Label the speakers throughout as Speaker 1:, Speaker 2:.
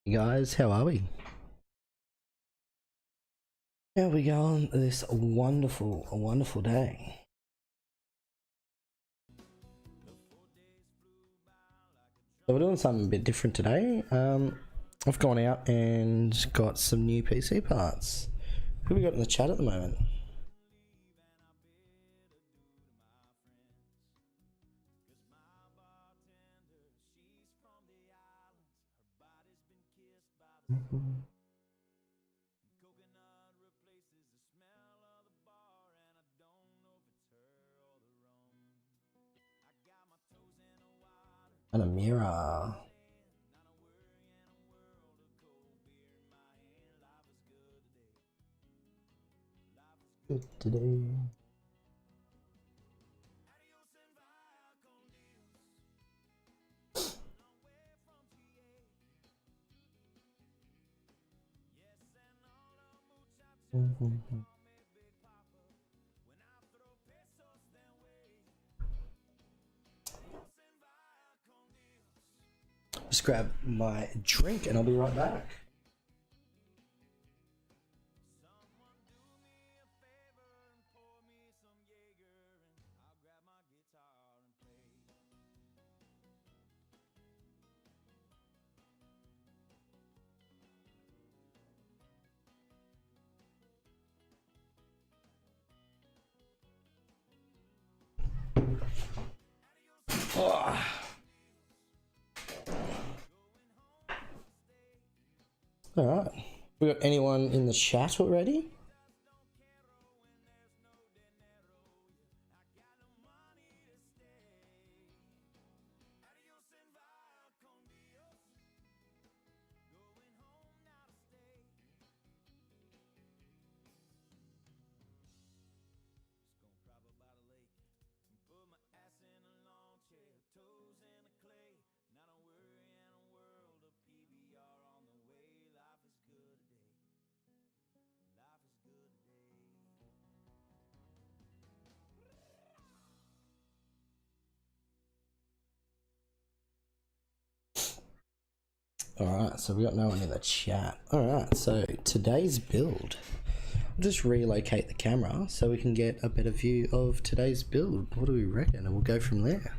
Speaker 1: Hey guys, how are we? How we go on this wonderful day? So we're doing something a bit different today. I've gone out and got some new PC parts. Who we got in the chat at the moment? And a mirror. Good today. Just grab my drink and I'll be right back. Oh. All right. We got anyone in the chat already? Alright, so we got no one in the chat. Alright, so today's build. just relocate the camera so we can get a better view of today's build. What do we reckon? And we'll go from there.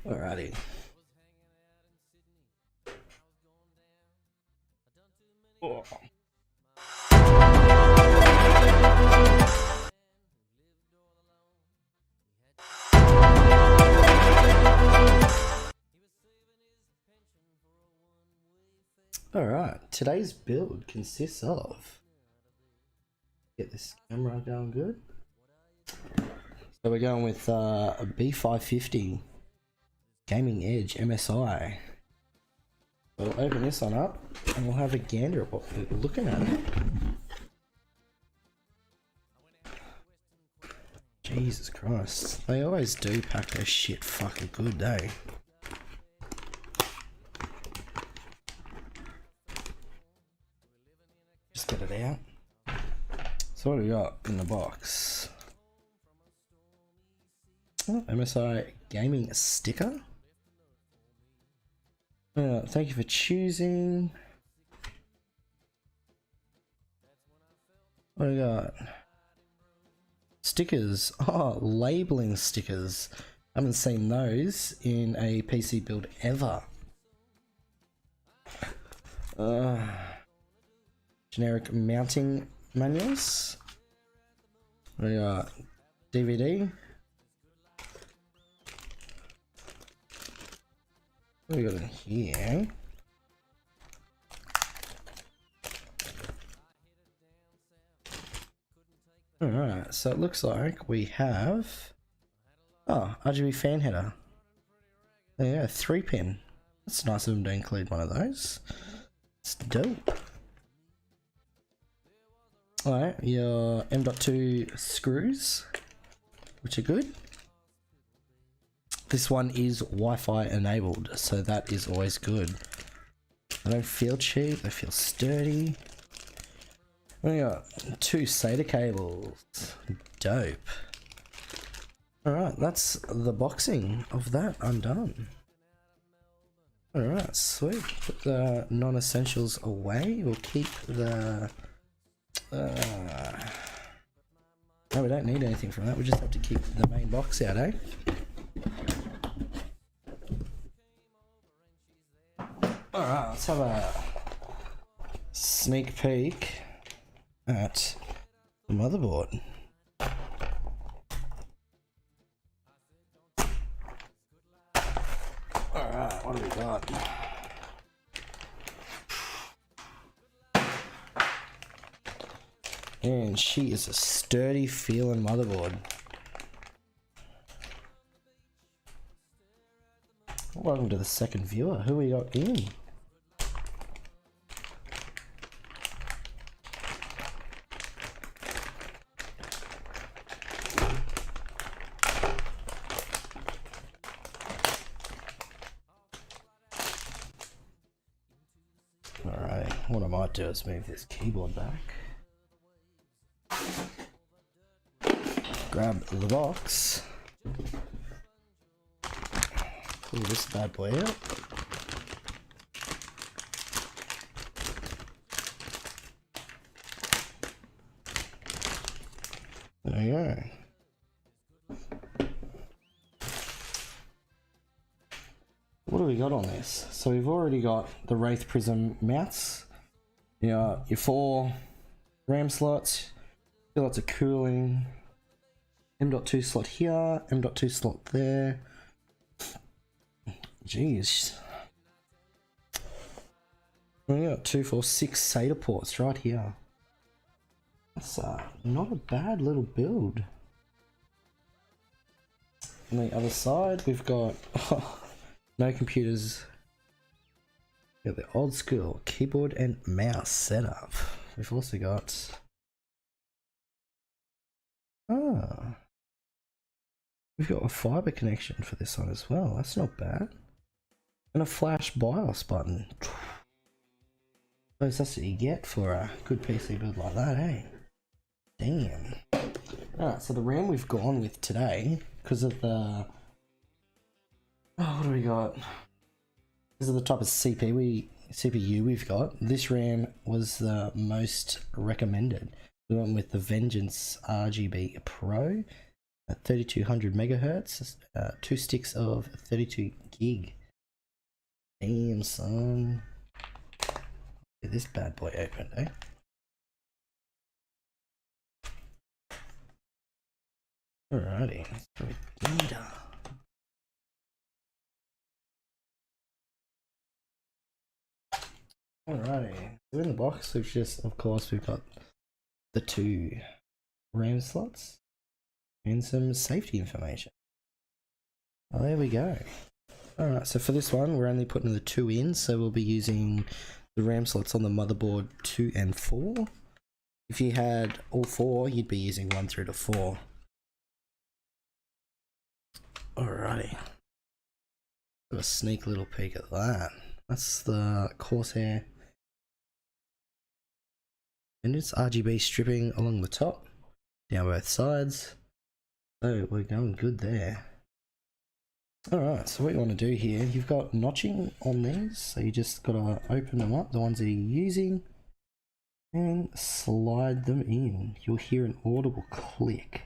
Speaker 1: Alrighty. Oh. Alright, today's build consists of, get this camera going good. So we're going with a B550 Gaming Edge MSI. We'll open this one up and we'll have a gander at what we're looking at. Jesus Christ, they always do pack their shit fucking good, eh? Just get it out. So what do we got in the box? Oh, MSI gaming sticker. Thank you for choosing. What do we got? Stickers. Oh, labeling stickers. I haven't seen those in a PC build ever. Generic mounting manuals. We got DVD. What do we got in here? Alright, so it looks like we have RGB fan header. There you go, 3-pin. That's nice of them to include one of those. It's dope. Alright, your M.2 screws, which are good. This one is Wi-Fi enabled, so that is always good. They don't feel cheap, they feel sturdy. We got 2 SATA cables. Dope. Alright, that's the boxing of that undone. Alright, sweet. Put the non-essentials away. We'll keep the... no, we don't need anything from that. We just have to keep the main box out, eh? Alright, let's have a sneak peek at the motherboard. Alright, what do we got? And she is a sturdy feeling motherboard. Welcome to the second viewer. Who we got in? Alright, what I might do is move this keyboard back. Grab the box. Pull this bad boy out. There you go. What do we got on this? So we've already got the Wraith Prism mounts. You know, your 4 RAM slots, still lots of cooling. M.2 slot here, M.2 slot there. Jeez. We got 2, 4, 6 SATA ports right here. That's not a bad little build. On the other side, we've got no computers. Got the old school keyboard and mouse setup. We've also got we've got a fiber connection for this one as well. That's not bad. And a flash BIOS button. That's what you get for a good PC build like that, eh? Damn. Alright, so the RAM we've gone with today, because of the... Oh, what do we got? Because of the type of CPU CPU we've got. This RAM was the most recommended. We went with the Vengeance RGB Pro at 3200 megahertz, 2 sticks of 32 gig. Damn, son. Get this bad boy open, eh? Alrighty, let's go with data. Alrighty, so in the box we've just, of course, we've got the 2 RAM slots and some safety information. Oh, there we go. Alright, so for this one we're only putting the 2 in, so we'll be using the RAM slots on the motherboard 2 and 4. If you had all 4, you'd be using 1 through to 4. Alrighty. Got a sneak little peek at that. That's the Corsair. And it's RGB stripping along the top, down both sides. So we're going good there. Alright, so what you want to do here, you've got notching on these, so you just got to open them up, the ones that you're using, and slide them in. You'll hear an audible click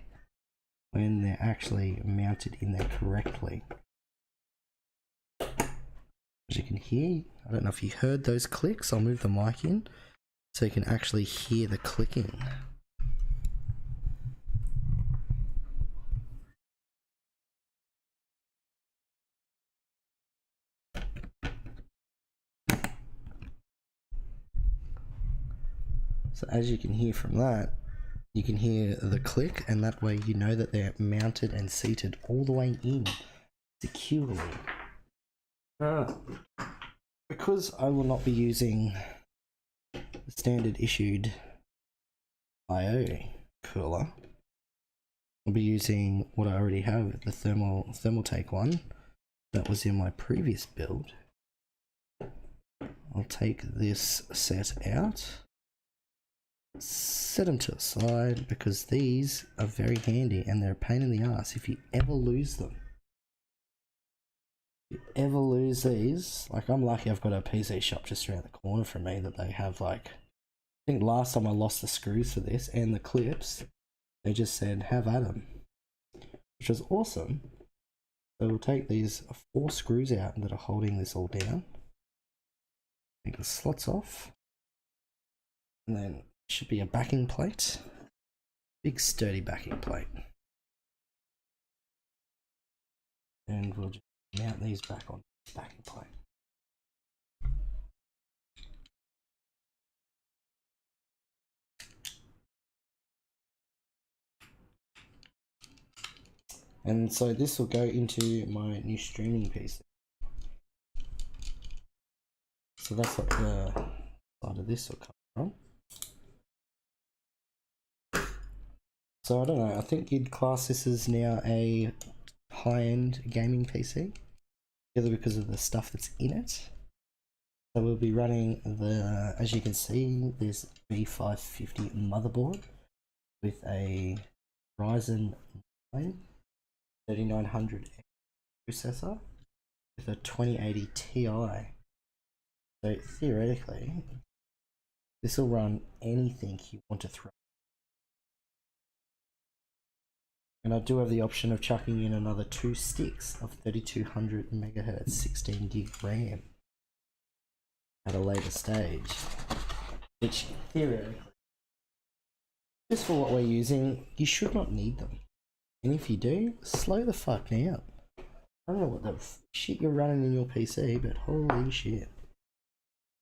Speaker 1: when they're actually mounted in there correctly. As you can hear, I don't know if you heard those clicks, I'll move the mic in so you can actually hear the clicking. So as you can hear from that, you can hear the click, and that way you know that they're mounted and seated all the way in securely. Because I will not be using the standard issued IO cooler, I'll be using what I already have, the Thermaltake one that was in my previous build. I'll take this set out, set them to the side, because these are very handy and they're a pain in the ass if you ever lose them. If you ever lose these, like, I'm lucky I've got a PC shop just around the corner from me that they have, like, I think last time I lost the screws for this and the clips, they just said have at them, which was awesome. So we'll take these 4 screws out that are holding this all down, take the slots off, and then should be a backing plate, big sturdy backing plate, and we'll just mount these back on the backing plate. And so this will go into my new streaming PC. So that's what the side of this will come from. So I don't know, I think you'd class this as now a high-end gaming PC, either because of the stuff that's in it. So we'll be running the, as you can see, this B550 motherboard with a Ryzen 9 3900 processor with a 2080 Ti. So theoretically, this will run anything you want to throw. And I do have the option of chucking in another 2 sticks of 3200 megahertz 16 gig RAM at a later stage, which theoretically, just for what we're using, you should not need them. And if you do, slow the fuck down. I don't know what the shit you're running in your PC, but holy shit.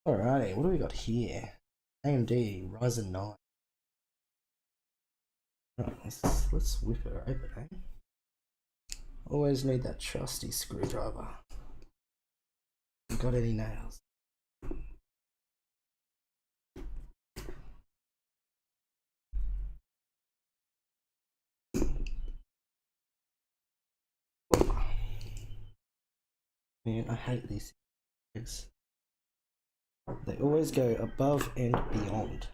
Speaker 1: Alrighty, what do we got here? AMD Ryzen 9. Right, let's whip it open, eh? Always need that trusty screwdriver. Got any nails? Man, I hate these things. They always go above and beyond.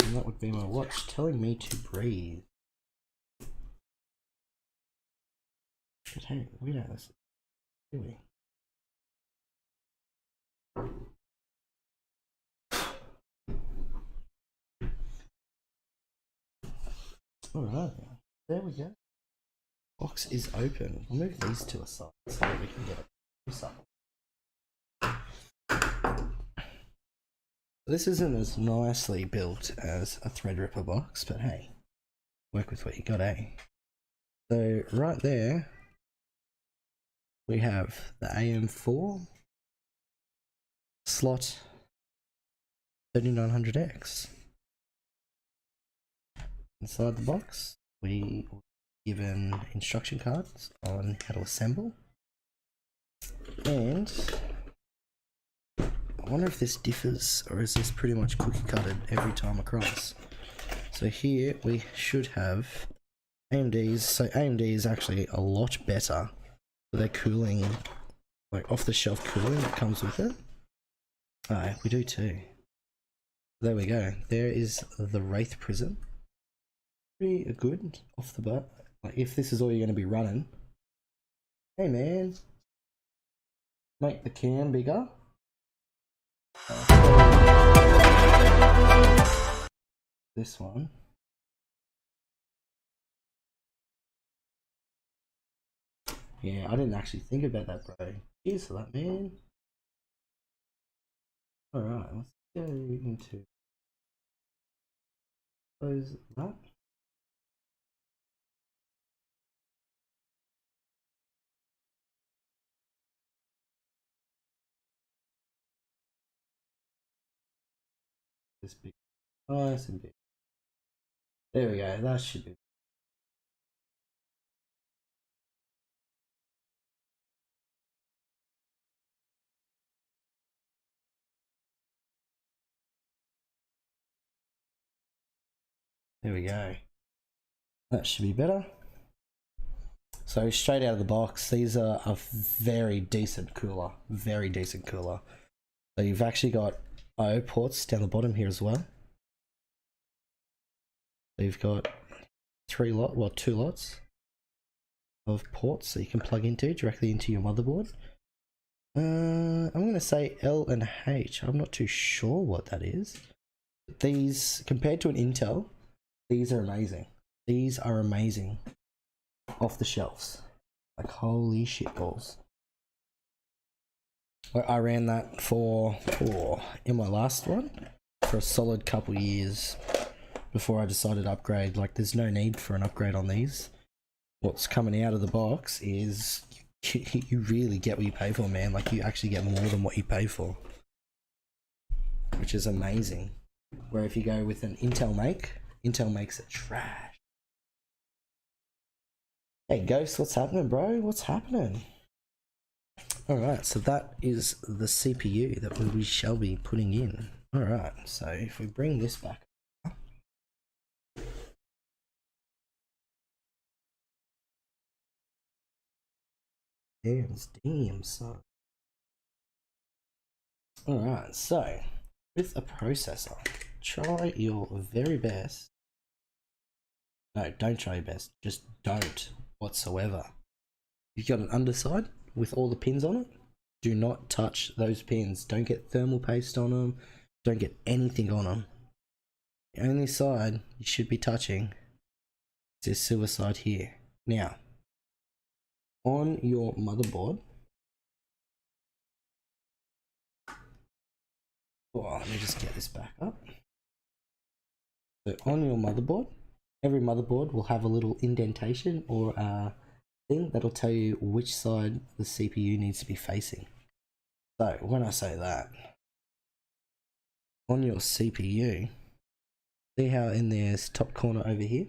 Speaker 1: And that would be my watch telling me to breathe. But hey, we don't listen, do we? Alright, there we go. Box is open. I'll move these to a side so that we can get it close up. This isn't as nicely built as a Threadripper box, but hey, work with what you got, eh? So right there, we have the AM4 slot 3900X. Inside the box, we were given instruction cards on how to assemble, and I wonder if this differs or is this pretty much cookie cutted every time across. So here we should have AMDs. So AMD is actually a lot better for their cooling, like off the shelf cooling that comes with it. Alright, we do too. There we go. There is the Wraith Prism. Pretty good off the bat. Like if this is all you're going to be running, hey man, make the cam bigger. This one. Yeah, I didn't actually think about that, bro. Cheers for that, man. Alright, let's go into close that. This big, nice and big. There we go, that should be. There we go. That should be better. So straight out of the box, these are a very decent cooler. Very decent cooler. So you've actually got I/O ports down the bottom here as well. So you've got two lots of ports that you can plug into directly into your motherboard. I'm going to say L and H. I'm not too sure what that is. These, compared to an Intel, these are amazing. These are amazing. Off the shelves. Like holy shit balls. I ran that for in my last one for a solid couple years before I decided to upgrade. Like there's no need for an upgrade on these. What's coming out of the box is you really get what you pay for, man. Like you actually get more than what you pay for, which is amazing. Where if you go with an Intel makes it trash. Hey Ghost, what's happening, bro? What's happening? Alright, so that is the CPU that we shall be putting in. Alright, so if we bring this back up. Damn, son. Alright, so with a processor, try your very best. No, don't try your best. Just don't whatsoever. You've got an underside with all the pins on it. Do not touch those pins. Don't get thermal paste on them. Don't get anything on them. The only side you should be touching is this silver side here. Now, on your motherboard. Oh, let me just get this back up. So on your motherboard, every motherboard will have a little indentation or a thing that'll tell you which side the CPU needs to be facing. So when I say that, on your CPU, see how in this top corner over here,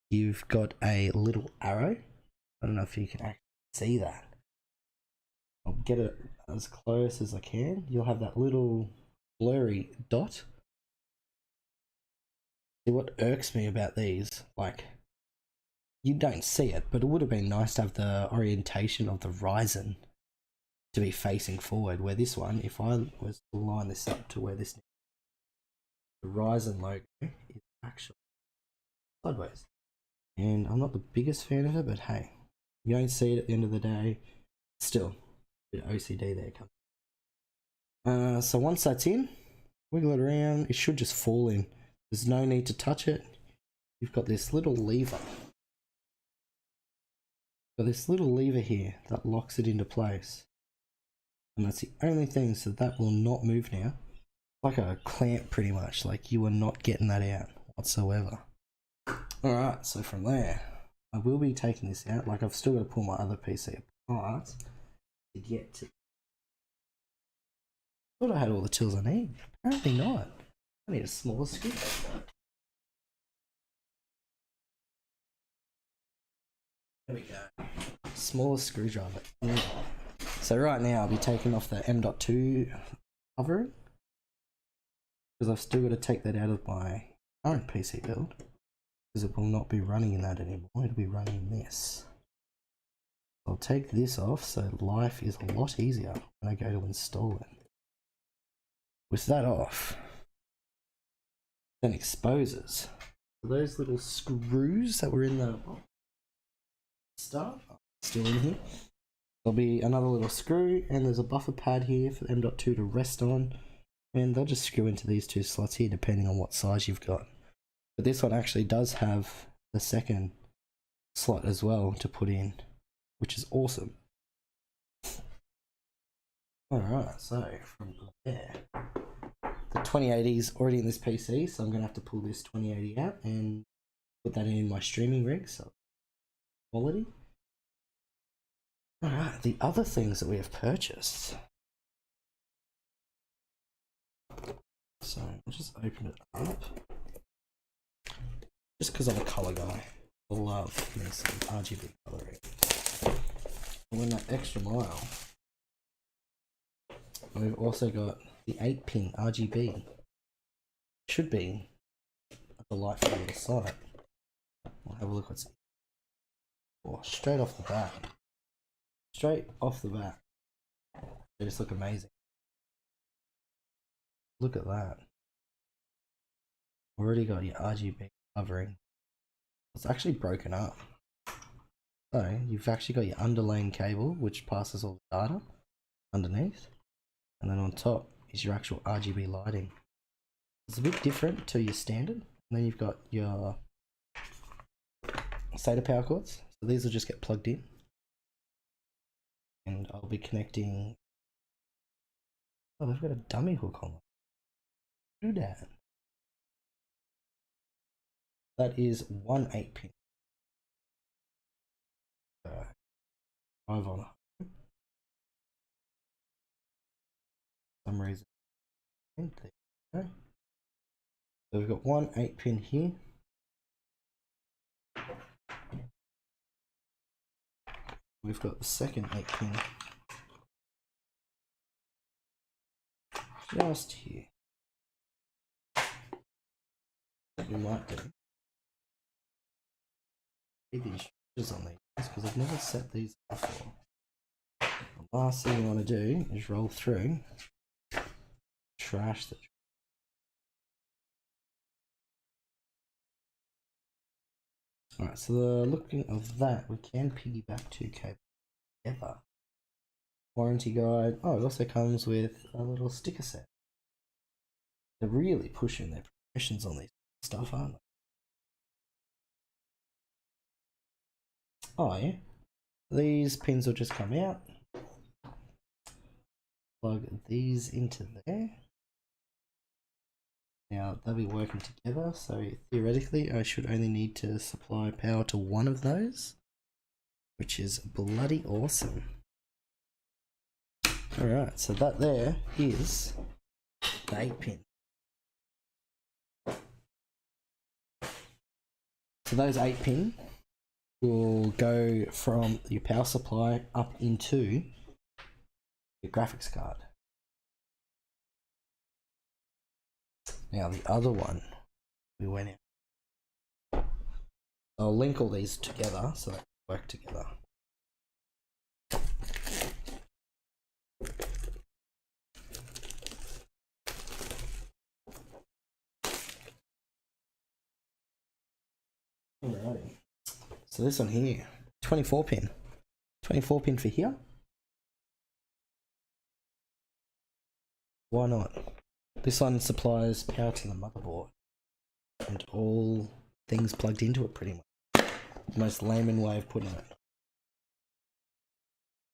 Speaker 1: you've got a little arrow. I don't know if you can actually see that. I'll get it as close as I can. You'll have that little blurry dot. See, what irks me about these, like, you don't see it, but it would have been nice to have the orientation of the Ryzen to be facing forward, where this one, if I was to line this up to where this, the Ryzen logo is actually sideways. And I'm not the biggest fan of it, but hey, you don't see it at the end of the day. Still, a bit of OCD there. So once that's in, wiggle it around. It should just fall in. There's no need to touch it. You've got this little lever. Got this little lever here that locks it into place. And that's the only thing, so that will not move now. Like a clamp pretty much, like you are not getting that out whatsoever. Alright, so from there, I will be taking this out. Like I've still got to pull my other PC apart to get to. I thought I had all the tools I need. Apparently not. I need a smaller screwdriver. There we go. Smaller screwdriver. So right now I'll be taking off the M.2 covering because I've still got to take that out of my current PC build because it will not be running in that anymore. It'll be running in this. I'll take this off so life is a lot easier when I go to install it. With that off, then exposes those little screws that were in the start, still in here. There'll be another little screw and there's a buffer pad here for the M.2 to rest on, and they'll just screw into these two slots here depending on what size you've got. But this one actually does have the second slot as well to put in, which is awesome. Alright, so from there, the 2080 is already in this PC, so I'm going to have to pull this 2080 out and put that in my streaming rig, so quality. Alright, the other things that we have purchased. So I'll just open it up. Just because I'm a colour guy. I love me some RGB colouring. And when that extra mile, we've also got the 8-pin RGB. Should be a delightful little site. We'll have a look what's. Oh, straight off the bat. Straight off the bat. They just look amazing. Look at that. Already got your RGB covering. It's actually broken up. So you've actually got your underlane cable which passes all the data underneath. And then on top is your actual RGB lighting. It's a bit different to your standard. And then you've got your SATA power cords. So these will just get plugged in. And I'll be connecting. Oh, they've got a dummy hook on them. Do that. That is one 8-pin. 5 on for some reason. There you go. So we've got one 8-pin here. We've got the second 8-pin just here. What we might do, read the instructions on these because I've never set these before. The last thing you want to do is roll through, trash the. Alright, so the looking of that, we can piggyback 2 cables together. Warranty guide. Oh, it also comes with a little sticker set. They're really pushing their promotions on these stuff, aren't they? Oh yeah. These pins will just come out. Plug these into there. Now they'll be working together, so theoretically I should only need to supply power to one of those, which is bloody awesome. Alright, so that there is the 8-pin. So those 8-pin will go from your power supply up into your graphics card. Now the other one, we went out. I'll link all these together so they work together. Alrighty. So this one here, 24 pin. 24 pin for here. Why not? This one supplies power to the motherboard and all things plugged into it pretty much. The most layman way of putting it.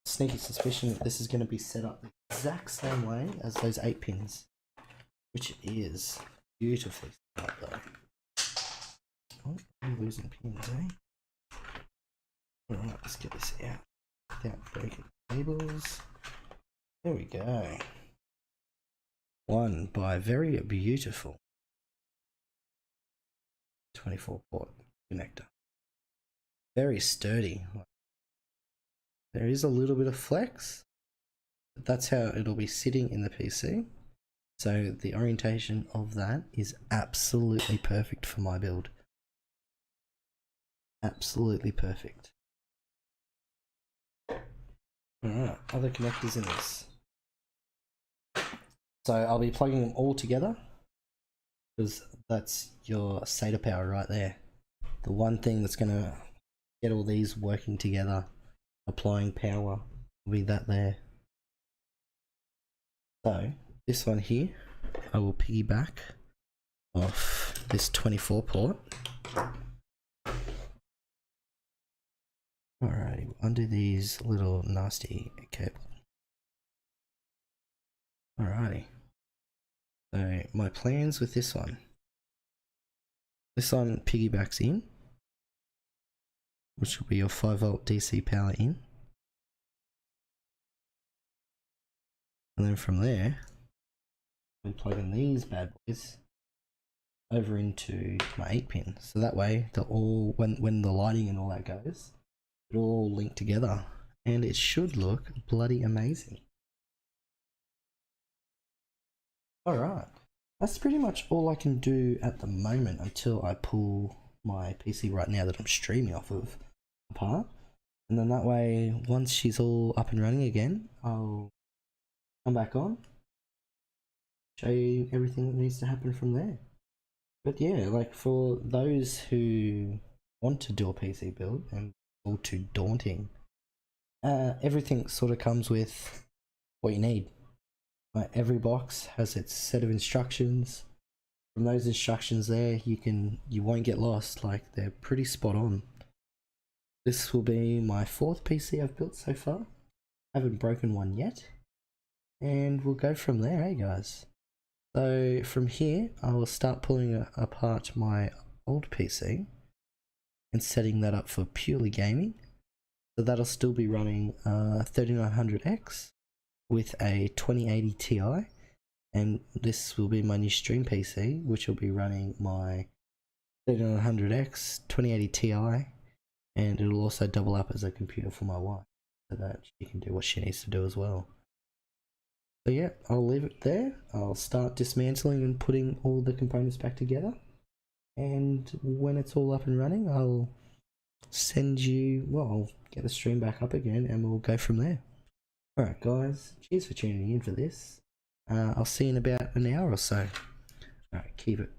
Speaker 1: Sneaky suspicion that this is going to be set up the exact same way as those 8 pins, which it is. Beautifully set up though. Oh, I'm losing pins, eh? Alright, let's get this out without breaking cables. There we go. One by very beautiful 24 port connector. Very sturdy. There is a little bit of flex, but that's how it'll be sitting in the PC. So the orientation of that is absolutely perfect for my build. Absolutely perfect. Alright, other connectors in this. So I'll be plugging them all together because that's your SATA power right there. The one thing that's going to get all these working together, applying power, will be that there. So this one here, I will piggyback off this 24 port. Alrighty, we'll undo these little nasty cables. Alrighty. So my plans with this one piggybacks in, which will be your 5V DC power in. And then from there, I'm plugging these bad boys over into my 8 pin. So that way they'll all, when the lighting and all that goes, it'll all link together. And it should look bloody amazing. Alright, that's pretty much all I can do at the moment until I pull my PC right now that I'm streaming off of apart. And then that way, once she's all up and running again, I'll come back on, show you everything that needs to happen from there. But yeah, like for those who want to do a PC build and all too daunting, everything sort of comes with what you need. Like every box has its set of instructions. From those instructions there, you won't get lost. Like they're pretty spot on. This will be my 4th PC I've built so far. I haven't broken one yet. And we'll go from there, eh guys? So from here, I will start pulling apart my old PC and setting that up for purely gaming. So that'll still be running 3900X with a 2080 Ti, and this will be my new stream PC, which will be running my 3900X 2080 Ti, and it'll also double up as a computer for my wife so that she can do what she needs to do as well. So yeah, I'll leave it there. I'll start dismantling and putting all the components back together, and when it's all up and running, I'll send you, well, I'll get the stream back up again and we'll go from there. Alright guys, cheers for tuning in for this. I'll see you in about an hour or so. Alright, keep it.